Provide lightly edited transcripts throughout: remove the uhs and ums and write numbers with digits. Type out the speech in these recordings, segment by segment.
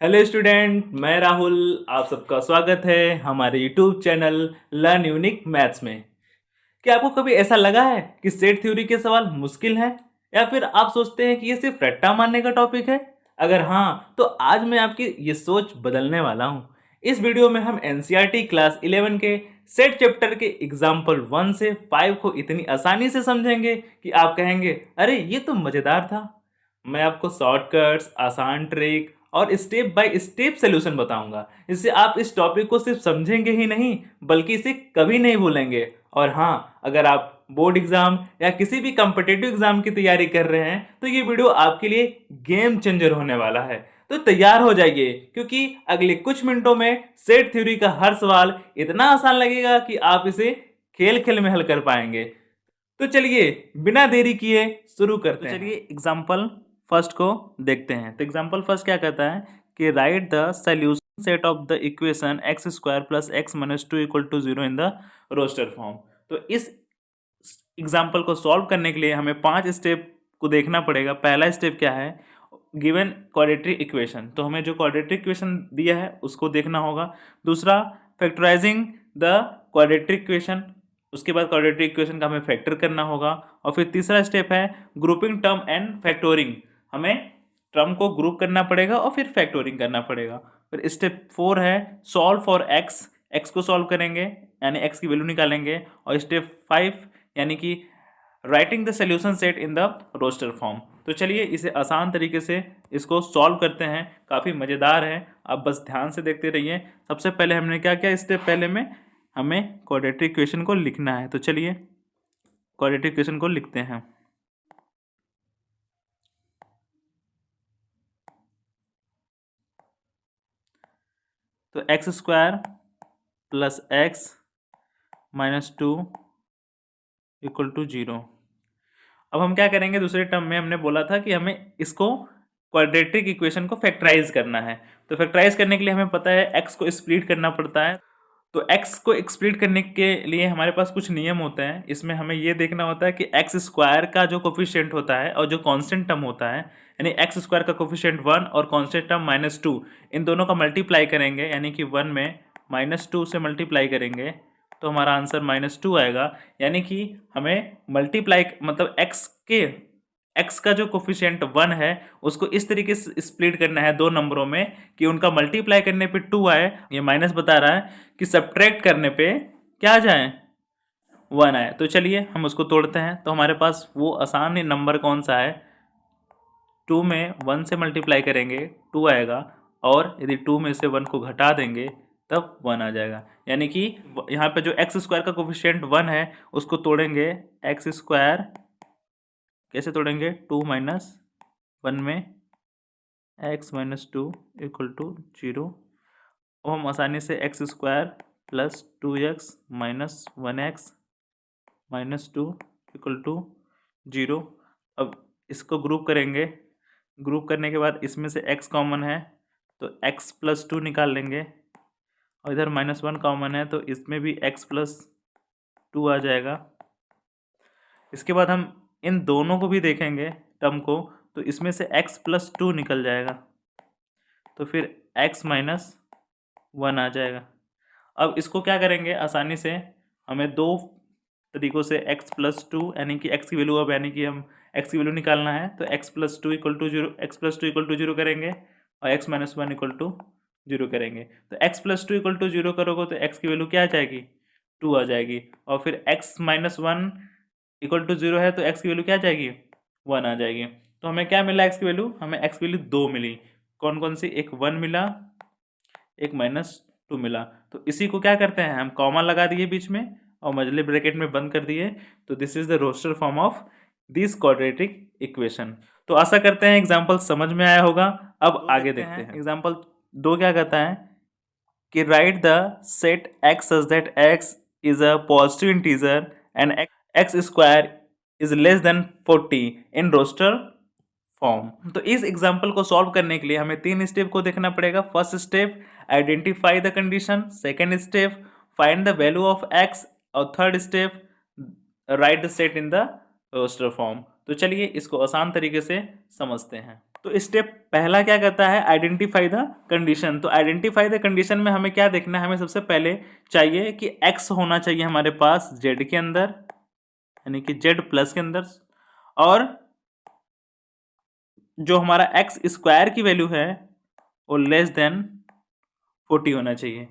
Hello student, मैं राहुल। आप सबका स्वागत है हमारे YouTube channel learn unique maths में। क्या आपको कभी ऐसा लगा है कि सेट थ्योरी के सवाल मुश्किल हैं, या फिर आप सोचते हैं कि ये सिर्फ रट्टा मारने का टॉपिक है? अगर हाँ, तो आज मैं आपकी ये सोच बदलने वाला हूँ। इस वीडियो में हम एनसीईआरटी क्लास 11 के सेट चैप्टर के एग्जाम्पल 1 से 5 को इतनी आसानी से समझेंगे कि आप कहेंगे, अरे ये तो मजेदार था। मैं आपको शॉर्टकट्स, आसान ट्रिक और स्टेप बाय स्टेप सॉल्यूशन बताऊंगा, इससे आप इस टॉपिक को सिर्फ समझेंगे ही नहीं बल्कि इसे कभी नहीं भूलेंगे। और हाँ, अगर आप बोर्ड एग्जाम या किसी भी कॉम्पिटिटिव एग्जाम की तैयारी कर रहे हैं तो ये वीडियो आपके लिए गेम चेंजर होने वाला है। तो तैयार हो जाइए, क्योंकि अगले कुछ मिनटों में सेट थ्योरी का हर सवाल इतना आसान लगेगा कि आप इसे खेल खेल में हल कर पाएंगे। तो चलिए बिना देरी किए शुरू करते हैं। चलिए एग्जाम्पल फर्स्ट को देखते हैं। तो एग्जाम्पल फर्स्ट क्या कहता है कि write the solution set of the equation x square plus x minus two equal to zero in the roster form. तो इस एग्जाम्पल को सॉल्व करने के लिए हमें 5 स्टेप को देखना पड़ेगा। पहला स्टेप क्या है, गिवन क्वाड्रेटिक इक्वेशन, तो हमें जो क्वाड्रेटिक इक्वेशन दिया है उसको देखना होगा। दूसरा, फैक्टराइजिंग द क्वाड्रेटिक इक्वेशन, उसके बाद क्वाड्रेटिक इक्वेशन का हमें फैक्टर करना होगा। और फिर तीसरा स्टेप है ग्रुपिंग टर्म एंड फैक्टोरिंग, हमें टर्म को ग्रुप करना पड़ेगा और फिर फैक्टोरिंग करना पड़ेगा। फिर स्टेप 4 है सॉल्व फॉर एक्स, एक्स को सॉल्व करेंगे यानी एक्स की वैल्यू निकालेंगे। और स्टेप 5 यानी कि writing the solution set in the roster form. तो चलिए इसे आसान तरीके से इसको सॉल्व करते हैं, काफ़ी मज़ेदार है, आप बस ध्यान से देखते रहिए। सबसे पहले हमने क्या किया, स्टेप पहले में हमें क्वाड्रेटिक इक्वेशन को लिखना है। तो चलिए क्वाड्रेटिक इक्वेशन को लिखते हैं। तो x square plus x minus two equal to zero. अब हम क्या करेंगे, दूसरे टर्म में हमने बोला था कि हमें इसको क्वाड्रेटिक इक्वेशन को फैक्टराइज करना है। तो फैक्टराइज करने के लिए हमें पता है एक्स को स्प्लिट करना पड़ता है। तो एक्स को स्प्लिट करने के लिए हमारे पास कुछ नियम होते हैं। इसमें हमें ये देखना होता है कि एक्स स्क्वायर का जो कोफिशिएंट होता है और जो कांस्टेंट टर्म होता है, यानी एक्स स्क्वायर का कोफिशिएंट 1 और कांस्टेंट टर्म -2, इन दोनों का मल्टीप्लाई करेंगे, यानी कि 1 में -2 से मल्टीप्लाई करेंगे तो हमारा आंसर -2 आएगा। यानी कि हमें मल्टीप्लाई मतलब एक्स का जो कोफिशिएंट 1 है उसको इस तरीके से स्प्लिट करना है दो नंबरों में कि उनका मल्टीप्लाई करने पे 2 आए। ये माइनस बता रहा है कि सब्ट्रैक्ट करने पे क्या आ जाए, 1 आए। तो चलिए हम उसको तोड़ते हैं। तो हमारे पास वो आसान नंबर कौन सा है, 2 में 1 से मल्टीप्लाई करेंगे 2 आएगा, और यदि 2 में से 1 को घटा देंगे तब 1 आ जाएगा। यानी कि यहाँ पे जो एक्स स्क्वायर का कोफिशिएंट 1 है उसको तोड़ेंगे, एक्स स्क्वायर कैसे तोड़ेंगे, 2 माइनस 1 में x minus two equal to zero. अब हम आसानी से x square plus 2x minus 1x minus 2 equal to zero. अब इसको ग्रुप करेंगे, ग्रुप करने के बाद इसमें से x कॉमन है तो x प्लस 2 निकाल लेंगे, और इधर -1 कॉमन है तो इसमें भी x प्लस 2 आ जाएगा। इसके बाद हम इन दोनों को भी देखेंगे टर्म को, तो इसमें से x प्लस 2 निकल जाएगा, तो फिर x माइनस 1 आ जाएगा। अब इसको क्या करेंगे, आसानी से हमें दो तरीकों से x प्लस 2 यानी कि x की वैल्यू, अब यानी कि हम x की वैल्यू निकालना है, तो x plus 2 equal to zero, x plus two equal to zero करेंगे और x minus 1 equal to zero करेंगे। तो x plus 2 equal to zero करोगे तो x की वैल्यू क्या आ जाएगी, 2 आ जाएगी। और फिर x minus 1 equal to zero है तो x की वैल्यू क्या आ जाएगी, 1 आ जाएगी। तो हमें क्या मिला x की वैल्यू, हमें x की वैल्यू 2 मिली। कौन कौन सी, एक 1 मिला, एक -2 मिला। तो इसी को क्या करते हैं, हम कॉमा लगा दिए बीच में और मजले ब्रैकेट में बंद कर दिए। तो this is the roster form of this quadratic equation. तो आशा करते हैं एग्जाम्पल समझ में आया होगा। अब आगे देखते हैं। एग्जाम्पल 2 क्या कहता है कि write the set x such that x is a positive integer and x square is less than 40 in roster form. तो इस एग्जाम्पल को सॉल्व करने के लिए हमें 3 स्टेप को देखना पड़ेगा। First step, identify the condition. Second step, find the value of X. और third step, write the set in the roster form. तो चलिए इसको आसान तरीके से समझते हैं। तो स्टेप पहला क्या कहता है, आइडेंटिफाई द कंडीशन। तो आइडेंटिफाई द कंडीशन में हमें क्या देखना है, हमें सबसे पहले चाहिए कि x होना चाहिए हमारे पास z के अंदर, यानी कि z प्लस के अंदर, और जो हमारा एक्स स्क्वायर की वैल्यू है वो लेस देन 40 होना चाहिए।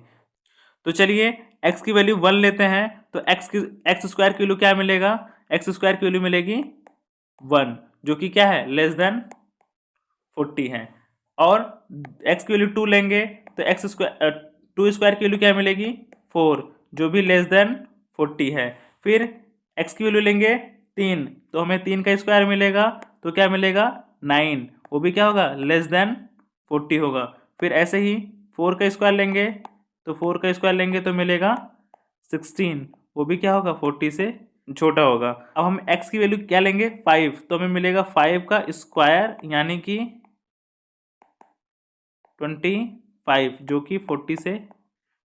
तो चलिए x की वैल्यू 1 लेते हैं, तो एक्स स्क्वायर की वैल्यू क्या मिलेगा, एक्स स्क्वायर की वैल्यू मिलेगी 1, जो कि क्या है, लेस देन 40 है। और x की वैल्यू 2 लेंगे तो एक्स स्क्वायर 2 स्क्वायर की वैल्यू क्या मिलेगी 4, जो भी लेस देन 40 है। फिर x की वैल्यू लेंगे 3, तो हमें 3 का स्क्वायर मिलेगा, तो क्या मिलेगा 9, वो भी क्या होगा, लेस देन 40 होगा। फिर ऐसे ही 4 का स्क्वायर लेंगे, तो 4 का स्क्वायर लेंगे तो मिलेगा 16, वो भी क्या होगा 40 से छोटा होगा। अब हम x की वैल्यू क्या लेंगे 5, तो हमें मिलेगा 5 का स्क्वायर यानी कि 25, जो कि 40 से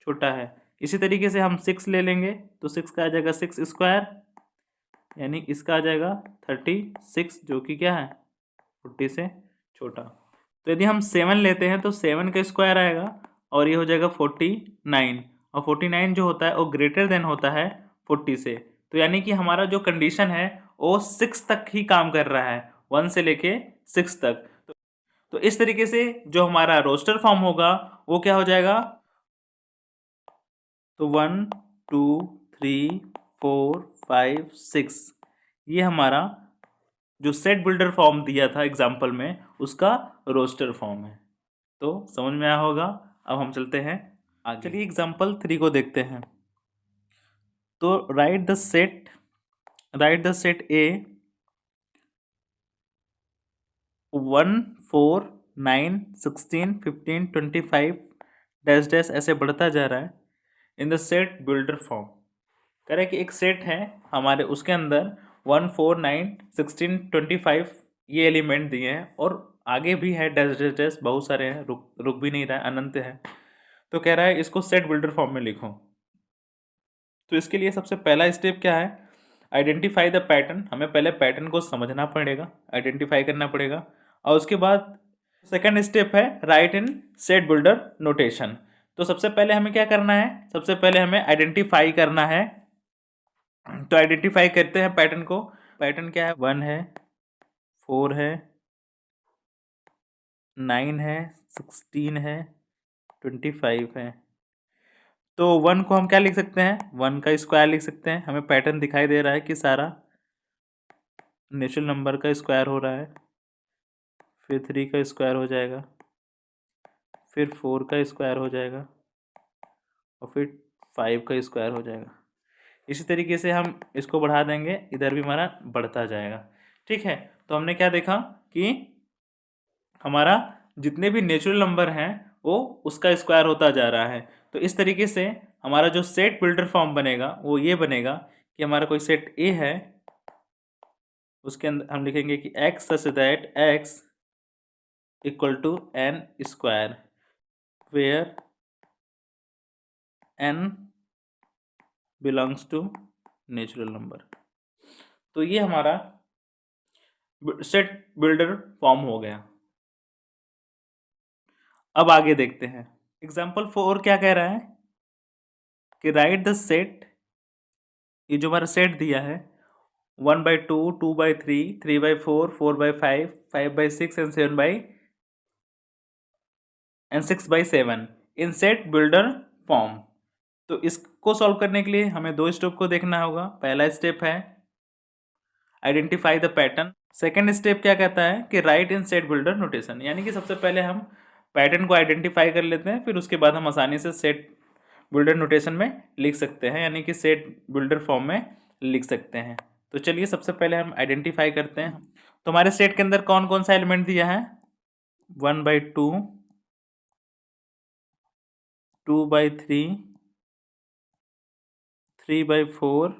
छोटा है। इसी तरीके से हम 6 ले लेंगे, तो 6 का आ जाएगा 6 स्क्वायर, यानी इसका आ जाएगा 36, जो कि क्या है 40 से छोटा। तो यदि हम 7 लेते हैं तो 7 का स्क्वायर आएगा और ये हो जाएगा 49, और 49 जो होता है वो ग्रेटर देन होता है 40 से। तो यानी कि हमारा जो कंडीशन है वो 6 तक ही काम कर रहा है, 1 से लेके 6 तक। तो इस तरीके से जो हमारा रोस्टर फॉर्म होगा वो क्या हो जाएगा, तो 1 2 3 4 5 6, ये हमारा जो सेट बिल्डर फॉर्म दिया था एग्जाम्पल में उसका रोस्टर फॉर्म है। तो समझ में आया होगा। अब हम चलते हैं आगे। चलिए एग्जाम्पल 3 को देखते हैं। तो right the set A 1 4 9 16 15 25 dash dash ऐसे बढ़ता जा रहा है इन द सेट बिल्डर फॉर्म। कह रहे कि एक सेट है हमारे, उसके अंदर 1 4 9 16 25 ये एलिमेंट दिए हैं, और आगे भी है डैश डैश डैश बहुत सारे हैं, रुक भी नहीं रहा है, अनंत है। तो कह रहा है इसको सेट बिल्डर फॉर्म में लिखो। तो इसके लिए सबसे पहला स्टेप क्या है, आइडेंटिफाई द पैटर्न। हमें पहले पैटर्न को समझना पड़ेगा, आइडेंटिफाई करना पड़ेगा, और उसके बाद सेकंड स्टेप है राइट इन सेट बिल्डर नोटेशन। तो सबसे पहले हमें क्या करना है, सबसे पहले हमें आइडेंटिफाई करना है। तो आइडेंटिफाई करते हैं पैटर्न को। पैटर्न क्या है, 1 है, 4 है, 9 है, 16 है, 25 है। तो 1 को हम क्या लिख सकते हैं, 1 का स्क्वायर लिख सकते हैं। हमें पैटर्न दिखाई दे रहा है कि सारा नेचुरल नंबर का स्क्वायर हो रहा है। फिर 3 का स्क्वायर हो जाएगा, फिर 4 का स्क्वायर हो जाएगा, और फिर 5 का स्क्वायर हो जाएगा। इसी तरीके से हम इसको बढ़ा देंगे, इधर भी हमारा बढ़ता जाएगा। ठीक है, तो हमने क्या देखा कि हमारा जितने भी नेचुरल नंबर हैं वो उसका स्क्वायर होता जा रहा है। तो इस तरीके से हमारा जो सेट बिल्डर फॉर्म बनेगा वो ये बनेगा कि हमारा कोई सेट ए है, उसके अंदर हम लिखेंगे कि x such that x equal to n square, where n belongs to natural number. तो ये हमारा सेट बिल्डर फॉर्म हो गया। अब आगे देखते हैं। एग्जाम्पल 4 क्या कह रहा है कि राइट द सेट, ये जो हमारा सेट दिया है 1/2 2/3 3/4 4/5 5/6 and 6/7 in set builder form. तो इसको सॉल्व करने के लिए हमें दो स्टेप को देखना होगा। पहला स्टेप है identify the pattern. Second step क्या कहता है कि राइट इन सेट बिल्डर नोटेशन, यानी कि सबसे पहले हम पैटर्न को आइडेंटिफाई कर लेते हैं, फिर उसके बाद हम आसानी से सेट बिल्डर नोटेशन में लिख सकते हैं, यानी कि सेट बिल्डर फॉर्म में लिख सकते हैं। तो चलिए सबसे पहले हम आइडेंटिफाई करते हैं। तो हमारे सेट के अंदर कौन कौन सा एलिमेंट दिया है, 1/2 2/3 3/4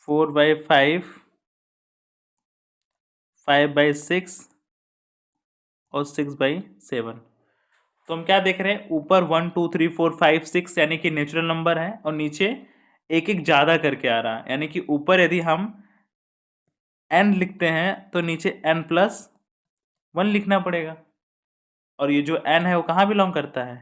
4/5 5/6 और 6/7। तो हम क्या देख रहे हैं, ऊपर 1 2 3 4 5 6 यानी कि नेचुरल नंबर है, और नीचे एक एक ज़्यादा करके आ रहा है, यानी कि ऊपर यदि हम n लिखते हैं तो नीचे n+1 1 लिखना पड़ेगा। और ये जो n है वो कहाँ बिलोंग करता है?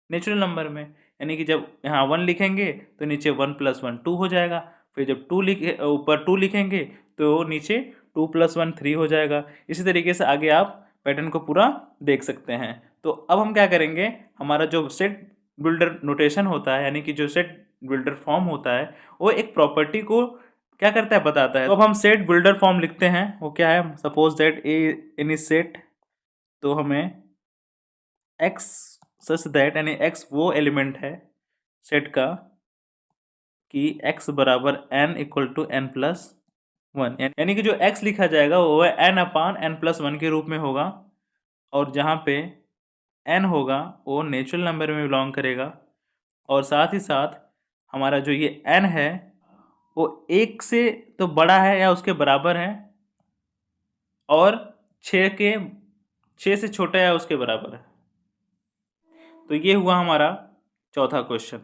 नेचुरल नंबर में। यानी कि जब यहाँ 1 लिखेंगे तो नीचे 1 + 1 2 हो जाएगा। फिर जब 2 लिखे ऊपर 2 लिखेंगे तो नीचे 2 + 1 3 हो जाएगा। इसी तरीके से आगे आप पैटर्न को पूरा देख सकते हैं। तो अब हम क्या करेंगे, हमारा जो सेट बिल्डर नोटेशन होता है, यानी कि जो सेट बिल्डर फॉर्म होता है, वो एक प्रॉपर्टी को क्या करता है, बताता है। तो अब हम सेट बिल्डर फॉर्म लिखते हैं। वो क्या है? Suppose that A any set, तो हमें एक्स सच दैट, यानी एक्स वो एलिमेंट है सेट का कि x बराबर n = n+1, यानी कि जो x लिखा जाएगा वो है n/n+1 के रूप में होगा। और जहाँ पे n होगा वो नेचुरल नंबर में बिलोंग करेगा। और साथ ही साथ हमारा जो ये n है वो 1 से तो बड़ा है या उसके बराबर है, और 6 से छोटा है या उसके बराबर है। तो ये हुआ हमारा चौथा क्वेश्चन।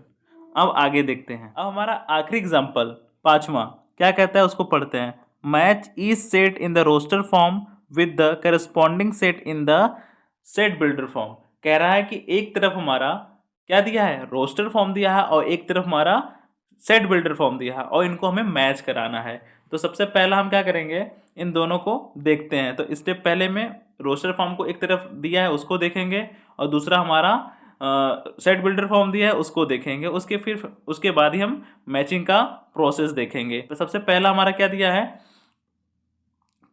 अब आगे देखते हैं। अब हमारा आखिरी एग्जाम्पल 5वां क्या कहता है, उसको पढ़ते हैं। Match each set in the roster form with the corresponding set in the set builder form. कह रहा है कि एक तरफ हमारा क्या दिया है, रोस्टर फॉर्म दिया है, और एक तरफ हमारा सेट बिल्डर फॉर्म दिया है, और इनको हमें मैच कराना है। तो सबसे पहला हम क्या करेंगे, इन दोनों को देखते हैं। तो स्टेप पहले में रोस्टर फॉर्म को एक तरफ दिया है उसको देखेंगे, और दूसरा हमारा सेट बिल्डर फॉर्म दिया है उसको देखेंगे। उसके बाद ही हम मैचिंग का प्रोसेस देखेंगे। तो सबसे पहला हमारा क्या दिया है,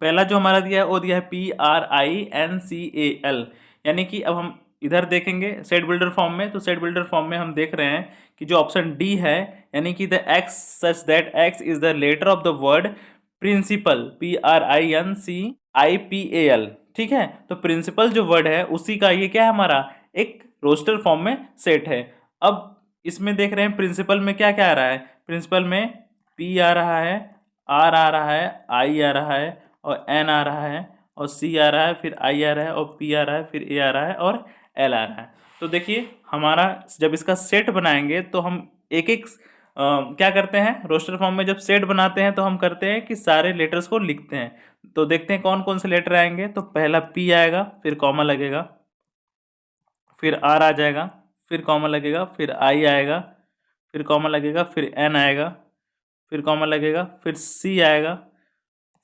पहला जो हमारा दिया है वो दिया है PRINCAL, यानी कि अब हम इधर देखेंगे सेट बिल्डर फॉर्म में। तो सेट बिल्डर फॉर्म में हम देख रहे हैं कि जो ऑप्शन डी है, यानी कि the x such that x is the letter of the word principal, PRINCIPAL, ठीक है। तो प्रिंसिपल जो वर्ड है उसी का ये क्या है, हमारा एक रोस्टर फॉर्म में सेट है। अब इसमें देख रहे हैं प्रिंसिपल में क्या क्या आ रहा है। प्रिंसिपल में P आ रहा है, R आ रहा है, I आ रहा है, और N आ रहा है, और C आ रहा है, फिर I आ रहा है, और P आ रहा है, फिर A आ रहा है, और L आ रहा है। तो देखिए हमारा जब इसका सेट बनाएंगे तो हम एक एक क्या करते हैं, रोस्टर फॉर्म में जब सेट बनाते हैं तो हम करते हैं कि सारे लेटर्स को लिखते हैं। तो देखते हैं कौन कौन से लेटर आएंगे। तो पहला P आएगा, फिर कॉमा लगेगा, फिर R आ जाएगा, फिर कॉमा लगेगा, फिर I आएगा, फिर कॉमा लगेगा, फिर N आएगा, फिर कॉमा लगेगा, फिर C आएगा।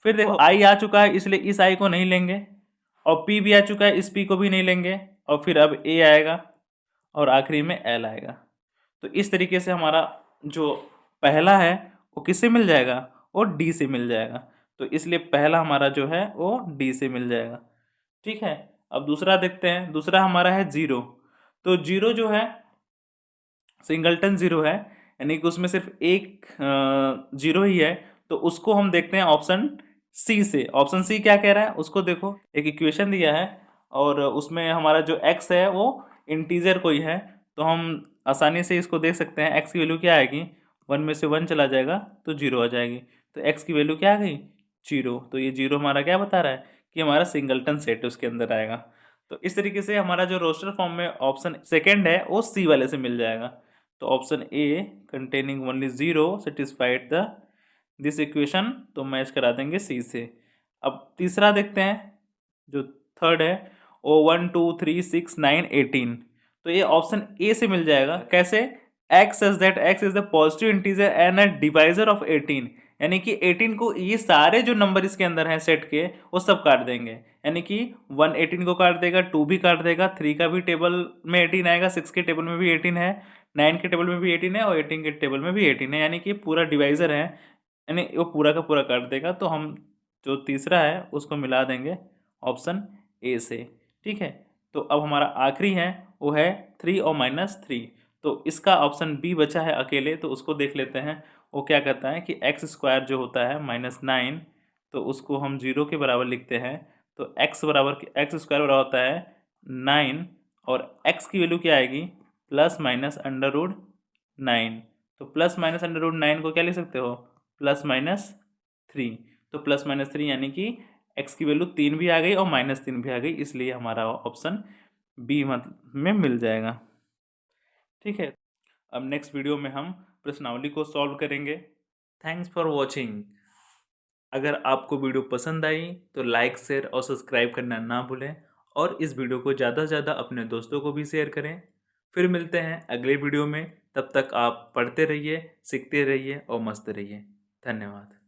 फिर देखो I आ चुका है इसलिए इस I को नहीं लेंगे, और P भी आ चुका है इस P को भी नहीं लेंगे, और फिर अब A आएगा, और आखिरी में L आएगा। तो इस तरीके से हमारा जो पहला है वो किससे मिल जाएगा, वो D से मिल जाएगा। तो इसलिए पहला हमारा जो है वो D से मिल जाएगा, ठीक है। अब दूसरा देखते हैं। दूसरा हमारा है 0। तो 0 जो है सिंगलटन 0 है, यानी कि उसमें सिर्फ एक 0 ही है। तो उसको हम देखते हैं ऑप्शन सी से। ऑप्शन सी क्या कह रहा है उसको देखो। एक इक्वेशन दिया है और उसमें हमारा जो x है वो इंटीजर कोई है, तो हम आसानी से इसको देख सकते हैं। x की वैल्यू क्या आएगी, 1 में से 1 चला जाएगा तो 0 आ जाएगी। तो x की वैल्यू क्या आ गई, 0। तो ये 0 हमारा क्या बता रहा है कि हमारा सिंगलटन सेट उसके अंदर आएगा। तो इस तरीके से हमारा जो रोस्टर फॉर्म में ऑप्शन सेकेंड है वो सी वाले से मिल जाएगा। तो option A containing only 0 satisfied the this equation, तो मैच करा देंगे सी से। अब तीसरा देखते हैं जो थर्ड है, ओ 1 2 3 6 9 18। तो ये ऑप्शन ए से मिल जाएगा। कैसे, x such that x is the positive integer and a divisor of 18, यानी कि 18 को ये सारे जो नंबर इसके अंदर हैं सेट के वो सब काट देंगे। यानी कि 1 18 को काट देगा, 2 भी काट देगा, 3 का भी टेबल में 18 आएगा, 6 के टेबल में भी 18 है, 9 के टेबल में भी 18 है, और 18 के टेबल में भी 18 है। यानी कि पूरा डिवाइजर है, यानी वो पूरा का पूरा काट देगा। तो हम जो तीसरा है उसको मिला देंगे ऑप्शन ए से, ठीक है। तो अब हमारा आखिरी है वो है 3 और -3। तो इसका ऑप्शन बी बचा है अकेले, तो उसको देख लेते हैं। वो क्या कहता है कि x² जो होता है -9, तो उसको हम 0 के बराबर लिखते हैं। तो x² बराबर होता है 9, और x की वैल्यू क्या आएगी, ±√9। तो ±√9 को क्या लिख सकते हो, +-3। तो +-3 यानी कि x की वैल्यू 3 भी आ गई और -3 भी आ गई, इसलिए हमारा ऑप्शन बी में मिल जाएगा, ठीक है। अब नेक्स्ट वीडियो में हम प्रश्नावली को सॉल्व करेंगे। Thanks for watching. अगर आपको वीडियो पसंद आई तो लाइक, शेयर और सब्सक्राइब करना ना भूलें और इस वीडियो को ज़्यादा से ज़्यादा अपने दोस्तों को भी शेयर करें। फिर मिलते हैं अगले वीडियो में। तब तक आप पढ़ते रहिए, सीखते रहिए और मस्त रहिए। धन्यवाद।